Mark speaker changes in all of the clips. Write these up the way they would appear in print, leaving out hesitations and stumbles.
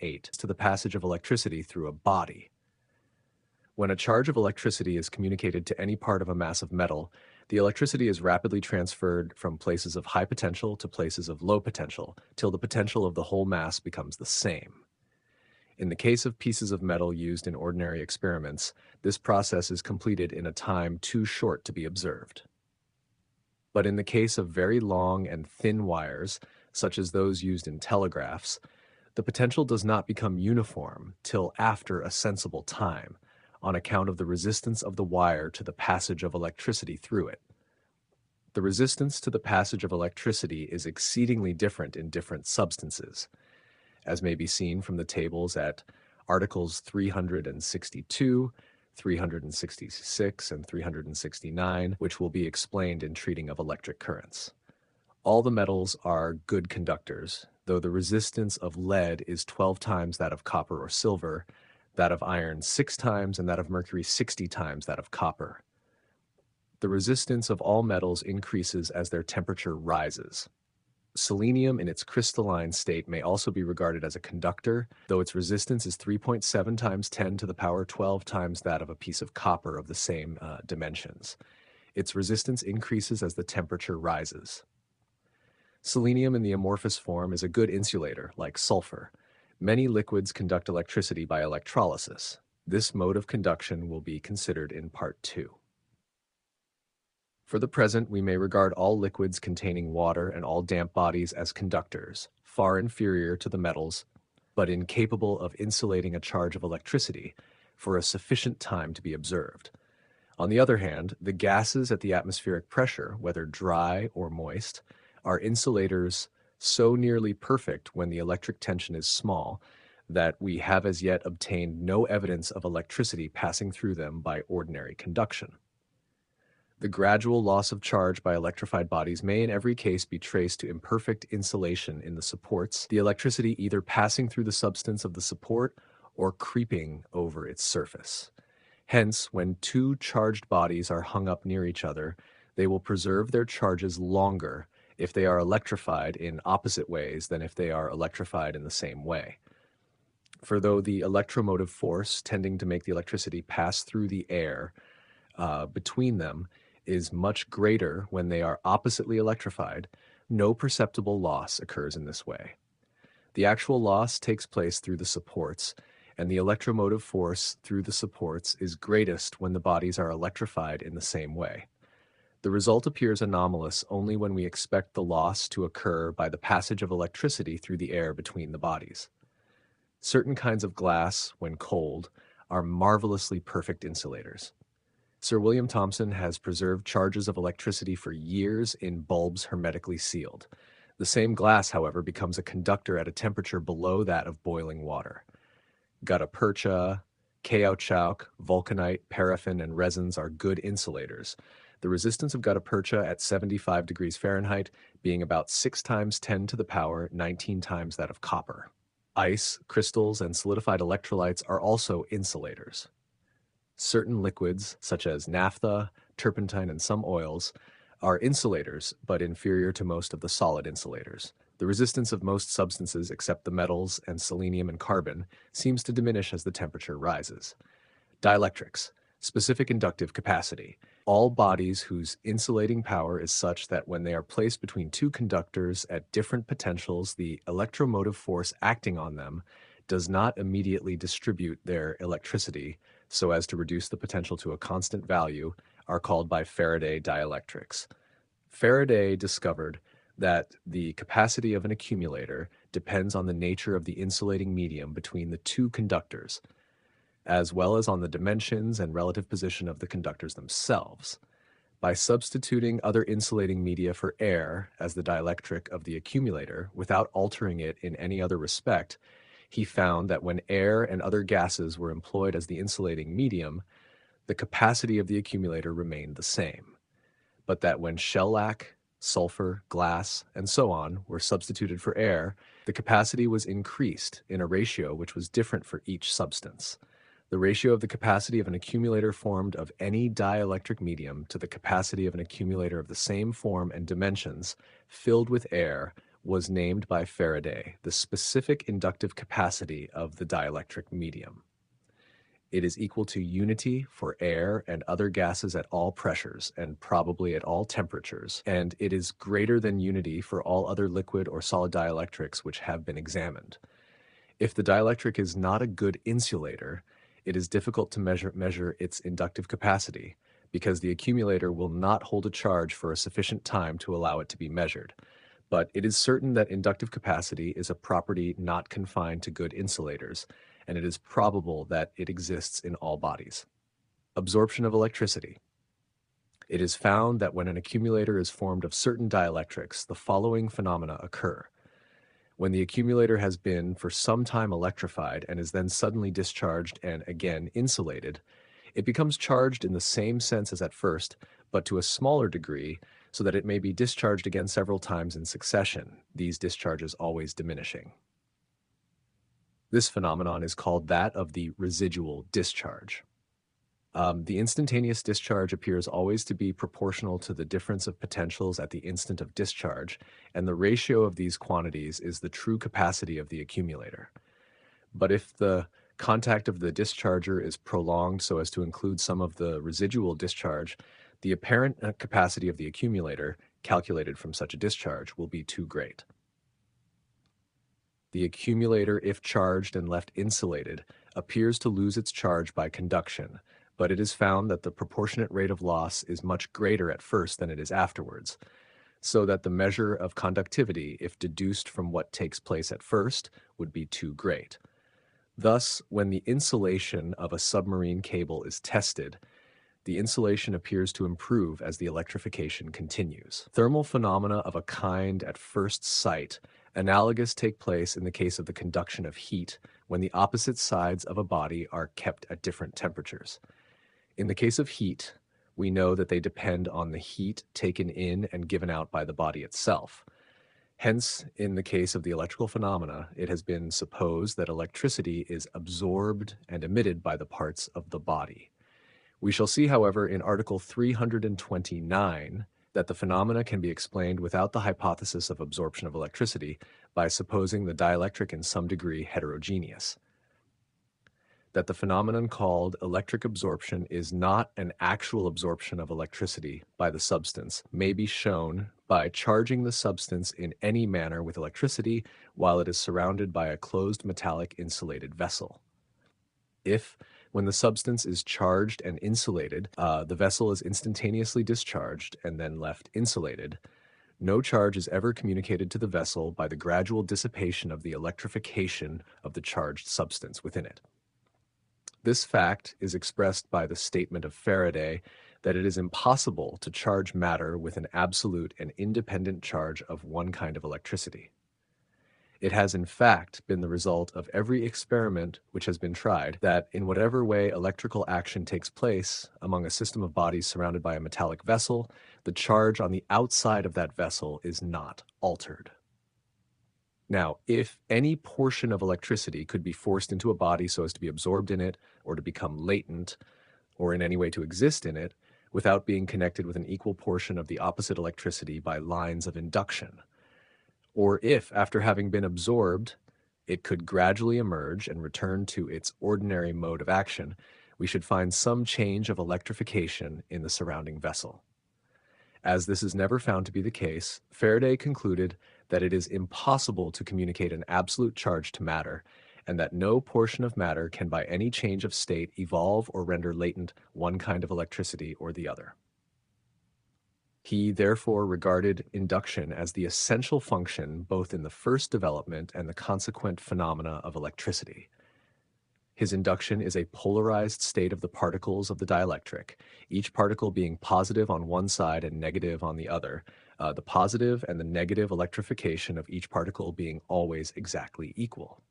Speaker 1: 8 to the passage of electricity through a body. When a charge of electricity is communicated to any part of a mass of metal, the electricity is rapidly transferred from places of high potential to places of low potential, till the potential of the whole mass becomes the same. In the case of pieces of metal used in ordinary experiments, this process is completed in a time too short to be observed. But in the case of very long and thin wires, such as those used in telegraphs, the potential does not become uniform till after a sensible time, on account of the resistance of the wire to the passage of electricity through it. The resistance to the passage of electricity is exceedingly different in different substances, as may be seen from the tables at Articles 362, 366, and 369, which will be explained in treating of electric currents. All the metals are good conductors, though the resistance of lead is 12 times that of copper or silver, that of iron 6 times, and that of mercury 60 times that of copper. The resistance of all metals increases as their temperature rises. Selenium in its crystalline state may also be regarded as a conductor, though its resistance is 3.7 times 10 to the power 12 times that of a piece of copper of the same dimensions. Its resistance increases as the temperature rises. Selenium in the amorphous form is a good insulator, like sulfur. Many liquids conduct electricity by electrolysis. This mode of conduction will be considered in Part 2. For the present, we may regard all liquids containing water and all damp bodies as conductors, far inferior to the metals, but incapable of insulating a charge of electricity for a sufficient time to be observed. On the other hand, the gases at the atmospheric pressure, whether dry or moist, are insulators so nearly perfect when the electric tension is small that we have as yet obtained no evidence of electricity passing through them by ordinary conduction. The gradual loss of charge by electrified bodies may in every case be traced to imperfect insulation in the supports, the electricity either passing through the substance of the support or creeping over its surface. Hence, when two charged bodies are hung up near each other, they will preserve their charges longer if they are electrified in opposite ways than if they are electrified in the same way. For though the electromotive force tending to make the electricity pass through the air between them is much greater when they are oppositely electrified, no perceptible loss occurs in this way. The actual loss takes place through the supports, and the electromotive force through the supports is greatest when the bodies are electrified in the same way. The result appears anomalous only when we expect the loss to occur by the passage of electricity through the air between the bodies. Certain kinds of glass, when cold, are marvelously perfect insulators. Sir William Thomson has preserved charges of electricity for years in bulbs hermetically sealed. The same glass, however, becomes a conductor at a temperature below that of boiling water. Gutta percha, caoutchouc, vulcanite, paraffin, and resins are good insulators. The resistance of gutta percha at 75 degrees Fahrenheit being about 6 times 10 to the power 19 times that of copper. Ice, crystals, and solidified electrolytes are also insulators. Certain liquids, such as naphtha, turpentine, and some oils, are insulators, but inferior to most of the solid insulators. The resistance of most substances except the metals and selenium and carbon seems to diminish as the temperature rises. Dielectrics, specific inductive capacity. All bodies whose insulating power is such that when they are placed between two conductors at different potentials, the electromotive force acting on them does not immediately distribute their electricity so as to reduce the potential to a constant value, are called by Faraday dielectrics. Faraday discovered that the capacity of an accumulator depends on the nature of the insulating medium between the two conductors, as well as on the dimensions and relative position of the conductors themselves. By substituting other insulating media for air as the dielectric of the accumulator without altering it in any other respect, he found that when air and other gases were employed as the insulating medium, the capacity of the accumulator remained the same, but that when shellac, sulfur, glass, and so on were substituted for air, the capacity was increased in a ratio which was different for each substance. The ratio of the capacity of an accumulator formed of any dielectric medium to the capacity of an accumulator of the same form and dimensions filled with air was named by Faraday the specific inductive capacity of the dielectric medium. It is equal to unity for air and other gases at all pressures and probably at all temperatures, and it is greater than unity for all other liquid or solid dielectrics which have been examined. If the dielectric is not a good insulator, it is difficult to measure its inductive capacity because the accumulator will not hold a charge for a sufficient time to allow it to be measured. But it is certain that inductive capacity is a property not confined to good insulators, and it is probable that it exists in all bodies. Absorption of electricity. It is found that when an accumulator is formed of certain dielectrics, the following phenomena occur. When the accumulator has been for some time electrified and is then suddenly discharged and again insulated, it becomes charged in the same sense as at first, but to a smaller degree, so that it may be discharged again several times in succession, these discharges always diminishing. This phenomenon is called that of the residual discharge. The instantaneous discharge appears always to be proportional to the difference of potentials at the instant of discharge, and the ratio of these quantities is the true capacity of the accumulator. But if the contact of the discharger is prolonged so as to include some of the residual discharge, the apparent capacity of the accumulator, calculated from such a discharge, will be too great. The accumulator, if charged and left insulated, appears to lose its charge by conduction, but it is found that the proportionate rate of loss is much greater at first than it is afterwards, so that the measure of conductivity, if deduced from what takes place at first, would be too great. Thus, when the insulation of a submarine cable is tested, the insulation appears to improve as the electrification continues. Thermal phenomena of a kind at first sight analogous take place in the case of the conduction of heat when the opposite sides of a body are kept at different temperatures. In the case of heat, we know that they depend on the heat taken in and given out by the body itself. Hence, in the case of the electrical phenomena, it has been supposed that electricity is absorbed and emitted by the parts of the body. We shall see, however, in Article 329 that the phenomena can be explained without the hypothesis of absorption of electricity by supposing the dielectric in some degree heterogeneous. That the phenomenon called electric absorption is not an actual absorption of electricity by the substance may be shown by charging the substance in any manner with electricity while it is surrounded by a closed metallic insulated vessel. If, when the substance is charged and insulated, the vessel is instantaneously discharged and then left insulated, no charge is ever communicated to the vessel by the gradual dissipation of the electrification of the charged substance within it. This fact is expressed by the statement of Faraday that it is impossible to charge matter with an absolute and independent charge of one kind of electricity. It has in fact been the result of every experiment which has been tried that in whatever way electrical action takes place among a system of bodies surrounded by a metallic vessel, the charge on the outside of that vessel is not altered. Now, if any portion of electricity could be forced into a body so as to be absorbed in it, or to become latent, or in any way to exist in it, without being connected with an equal portion of the opposite electricity by lines of induction, or if, after having been absorbed, it could gradually emerge and return to its ordinary mode of action, we should find some change of electrification in the surrounding vessel. As this is never found to be the case, Faraday concluded that it is impossible to communicate an absolute charge to matter, and that no portion of matter can by any change of state evolve or render latent one kind of electricity or the other. He therefore regarded induction as the essential function both in the first development and the consequent phenomena of electricity. His induction is a polarized state of the particles of the dielectric, each particle being positive on one side and negative on the other, the positive and the negative electrification of each particle being always exactly equal.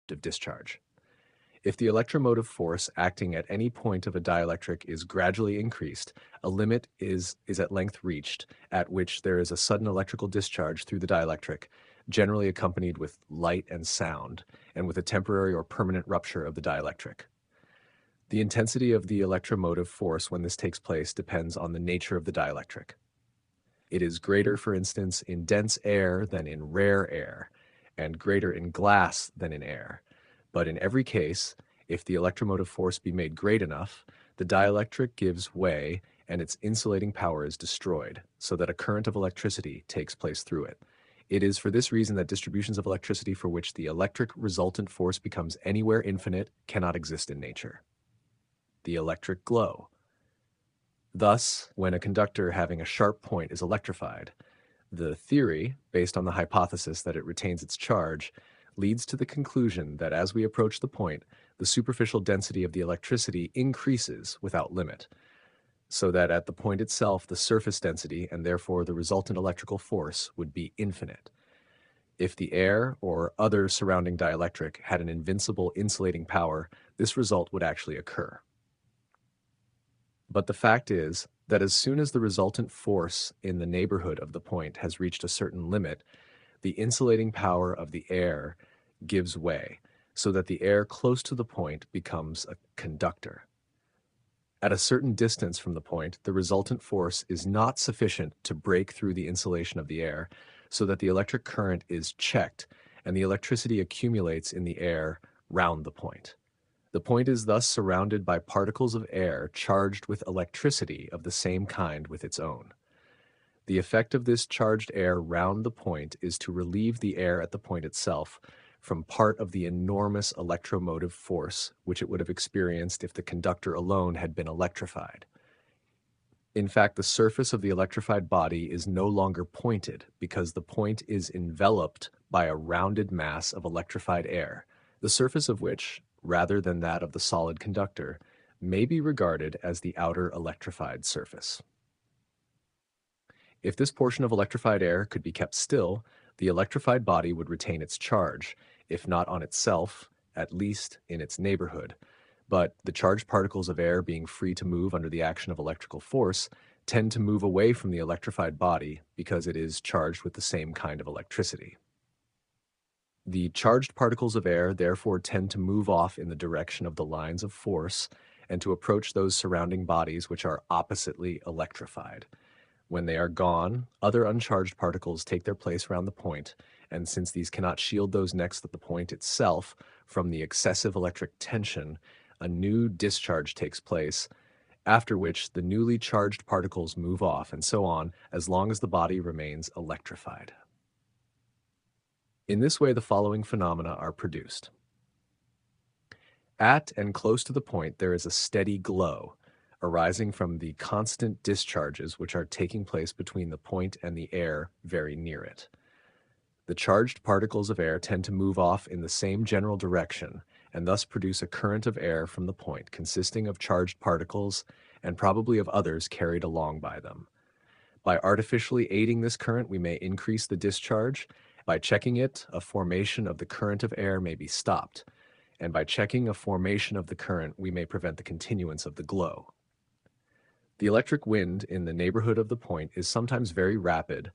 Speaker 1: Of discharge. If the electromotive force acting at any point of a dielectric is gradually increased, a limit is at length reached at which there is a sudden electrical discharge through the dielectric, generally accompanied with light and sound, and with a temporary or permanent rupture of the dielectric. The intensity of the electromotive force when this takes place depends on the nature of the dielectric. It is greater, for instance, in dense air than in rare air, and greater in glass than in air. But in every case, if the electromotive force be made great enough, the dielectric gives way and its insulating power is destroyed, so that a current of electricity takes place through it. It is for this reason that distributions of electricity for which the electric resultant force becomes anywhere infinite cannot exist in nature. The electric glow. Thus, when a conductor having a sharp point is electrified, the theory, based on the hypothesis that it retains its charge, leads to the conclusion that as we approach the point, the superficial density of the electricity increases without limit, so that at the point itself the surface density and therefore the resultant electrical force would be infinite. If the air or other surrounding dielectric had an invincible insulating power, this result would actually occur. But the fact is that as soon as the resultant force in the neighborhood of the point has reached a certain limit, the insulating power of the air gives way, so that the air close to the point becomes a conductor. At a certain distance from the point, the resultant force is not sufficient to break through the insulation of the air, so that the electric current is checked and the electricity accumulates in the air round the point. The point is thus surrounded by particles of air charged with electricity of the same kind with its own. The effect of this charged air round the point is to relieve the air at the point itself from part of the enormous electromotive force which it would have experienced if the conductor alone had been electrified. In fact, the surface of the electrified body is no longer pointed because the point is enveloped by a rounded mass of electrified air, the surface of which, rather than that of the solid conductor, may be regarded as the outer electrified surface. If this portion of electrified air could be kept still, the electrified body would retain its charge, if not on itself, at least in its neighborhood. But the charged particles of air, being free to move under the action of electrical force, tend to move away from the electrified body because it is charged with the same kind of electricity. The charged particles of air therefore tend to move off in the direction of the lines of force and to approach those surrounding bodies which are oppositely electrified. When they are gone, other uncharged particles take their place round the point, and since these cannot shield those next to the point itself from the excessive electric tension, a new discharge takes place, after which the newly charged particles move off, and so on, as long as the body remains electrified. In this way, the following phenomena are produced. At and close to the point, there is a steady glow, arising from the constant discharges which are taking place between the point and the air very near it. The charged particles of air tend to move off in the same general direction, and thus produce a current of air from the point consisting of charged particles and probably of others carried along by them. By artificially aiding this current, we may increase the discharge. By checking it, a formation of the current of air may be stopped, and by checking a formation of the current, we may prevent the continuance of the glow. The electric wind in the neighborhood of the point is sometimes very rapid,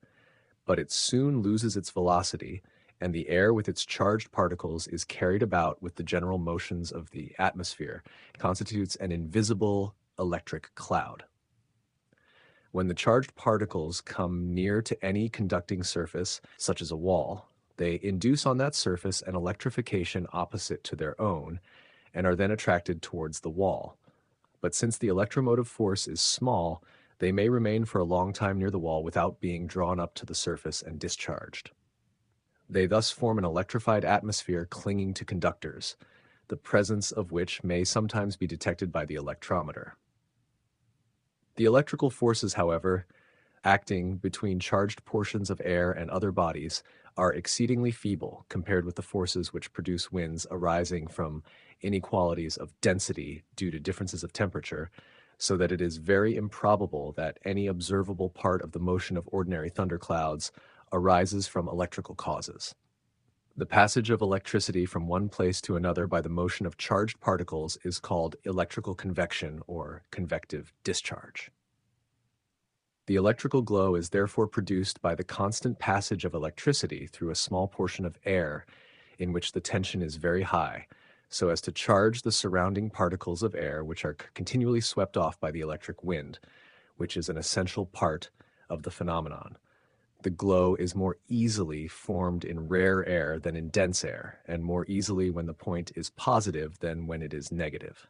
Speaker 1: but it soon loses its velocity, and the air with its charged particles is carried about with the general motions of the atmosphere. It constitutes an invisible electric cloud. When the charged particles come near to any conducting surface, such as a wall, they induce on that surface an electrification opposite to their own, and are then attracted towards the wall. But since the electromotive force is small, they may remain for a long time near the wall without being drawn up to the surface and discharged. They thus form an electrified atmosphere clinging to conductors, the presence of which may sometimes be detected by the electrometer. The electrical forces, however, acting between charged portions of air and other bodies, are exceedingly feeble compared with the forces which produce winds arising from inequalities of density due to differences of temperature, so that it is very improbable that any observable part of the motion of ordinary thunderclouds arises from electrical causes. The passage of electricity from one place to another by the motion of charged particles is called electrical convection or convective discharge. The electrical glow is therefore produced by the constant passage of electricity through a small portion of air in which the tension is very high, so as to charge the surrounding particles of air which are continually swept off by the electric wind, which is an essential part of the phenomenon. The glow is more easily formed in rare air than in dense air, and more easily when the point is positive than when it is negative.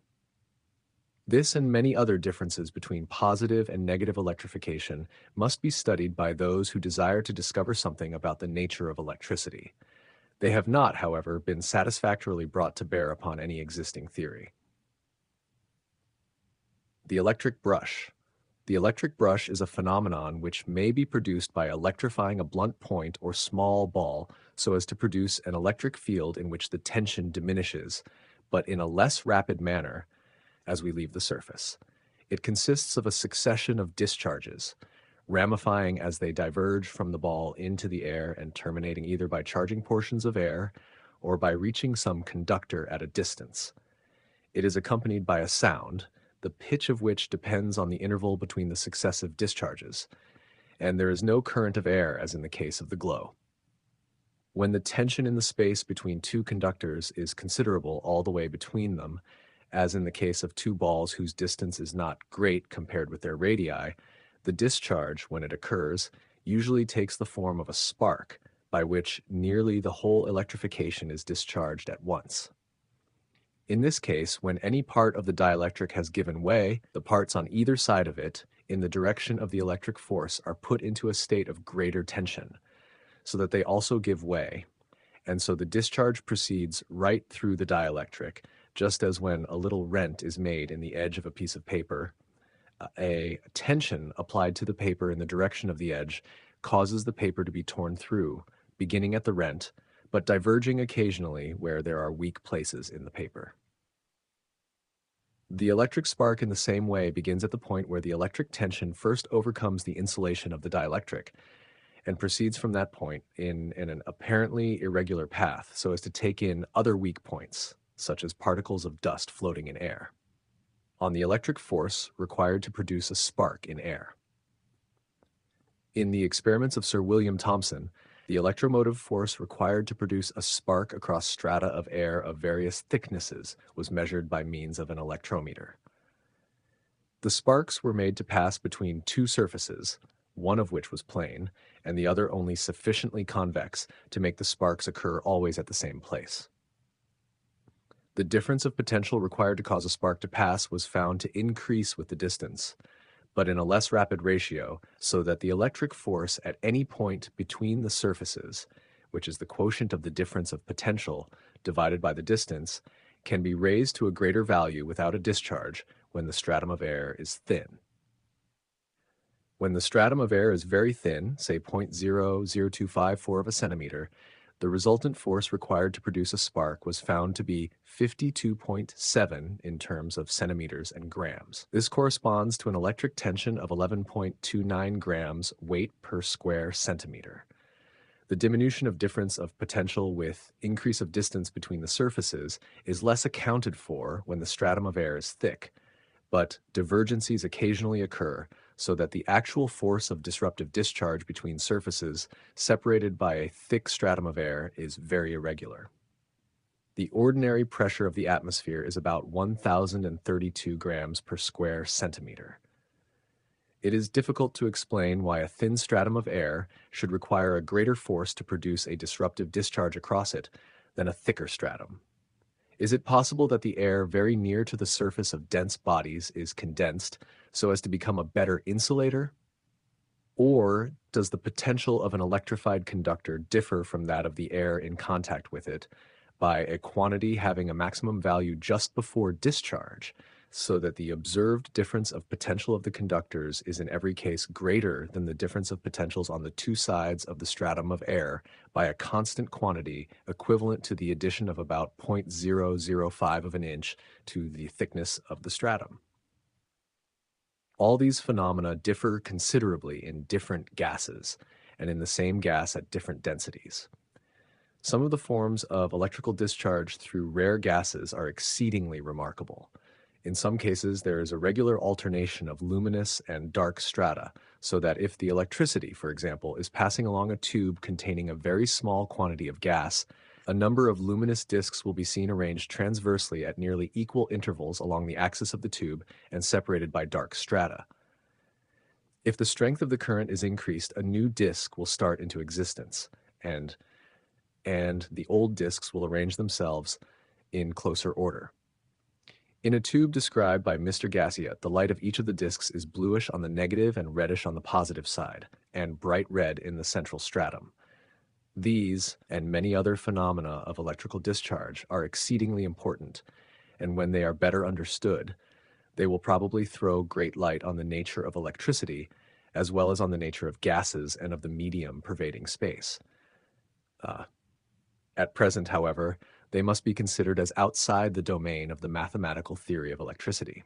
Speaker 1: This and many other differences between positive and negative electrification must be studied by those who desire to discover something about the nature of electricity. They have not, however, been satisfactorily brought to bear upon any existing theory. The electric brush. The electric brush is a phenomenon which may be produced by electrifying a blunt point or small ball so as to produce an electric field in which the tension diminishes, but in a less rapid manner as we leave the surface. It consists of a succession of discharges, ramifying as they diverge from the ball into the air and terminating either by charging portions of air or by reaching some conductor at a distance. It is accompanied by a sound, the pitch of which depends on the interval between the successive discharges, and there is no current of air as in the case of the glow. When the tension in the space between two conductors is considerable all the way between them, as in the case of two balls whose distance is not great compared with their radii, the discharge, when it occurs, usually takes the form of a spark, by which nearly the whole electrification is discharged at once. In this case, when any part of the dielectric has given way, the parts on either side of it, in the direction of the electric force, are put into a state of greater tension, so that they also give way, and so the discharge proceeds right through the dielectric, just as when a little rent is made in the edge of a piece of paper. A tension applied to the paper in the direction of the edge causes the paper to be torn through, beginning at the rent, but diverging occasionally where there are weak places in the paper. The electric spark in the same way begins at the point where the electric tension first overcomes the insulation of the dielectric, and proceeds from that point in an apparently irregular path so as to take in other weak points, such as particles of dust floating in air, on the electric force required to produce a spark in air. In the experiments of Sir William Thomson, the electromotive force required to produce a spark across strata of air of various thicknesses was measured by means of an electrometer. The sparks were made to pass between two surfaces, one of which was plane, and the other only sufficiently convex to make the sparks occur always at the same place. The difference of potential required to cause a spark to pass was found to increase with the distance, but in a less rapid ratio, so that the electric force at any point between the surfaces, which is the quotient of the difference of potential divided by the distance, can be raised to a greater value without a discharge when the stratum of air is thin. When the stratum of air is very thin, say 0.00254 of a centimeter, the resultant force required to produce a spark was found to be 52.7 in terms of centimeters and grams. This corresponds to an electric tension of 11.29 grams weight per square centimeter. The diminution of difference of potential with increase of distance between the surfaces is less accounted for when the stratum of air is thick, but divergencies occasionally occur, so that the actual force of disruptive discharge between surfaces separated by a thick stratum of air is very irregular. The ordinary pressure of the atmosphere is about 1,032 grams per square centimeter. It is difficult to explain why a thin stratum of air should require a greater force to produce a disruptive discharge across it than a thicker stratum. Is it possible that the air very near to the surface of dense bodies is condensed so as to become a better insulator? Or does the potential of an electrified conductor differ from that of the air in contact with it by a quantity having a maximum value just before discharge, so that the observed difference of potential of the conductors is in every case greater than the difference of potentials on the two sides of the stratum of air by a constant quantity equivalent to the addition of about 0.005 of an inch to the thickness of the stratum? All these phenomena differ considerably in different gases, and in the same gas at different densities. Some of the forms of electrical discharge through rare gases are exceedingly remarkable. In some cases, there is a regular alternation of luminous and dark strata, so that if the electricity, for example, is passing along a tube containing a very small quantity of gas, A number of luminous disks will be seen arranged transversely at nearly equal intervals along the axis of the tube and separated by dark strata. If the strength of the current is increased, a new disk will start into existence, and the old disks will arrange themselves in closer order. In a tube described by Mr. Gassiot, the light of each of the disks is bluish on the negative and reddish on the positive side, and bright red in the central stratum. These and many other phenomena of electrical discharge are exceedingly important, and when they are better understood, they will probably throw great light on the nature of electricity, as well as on the nature of gases and of the medium pervading space. At present, however, they must be considered as outside the domain of the mathematical theory of electricity.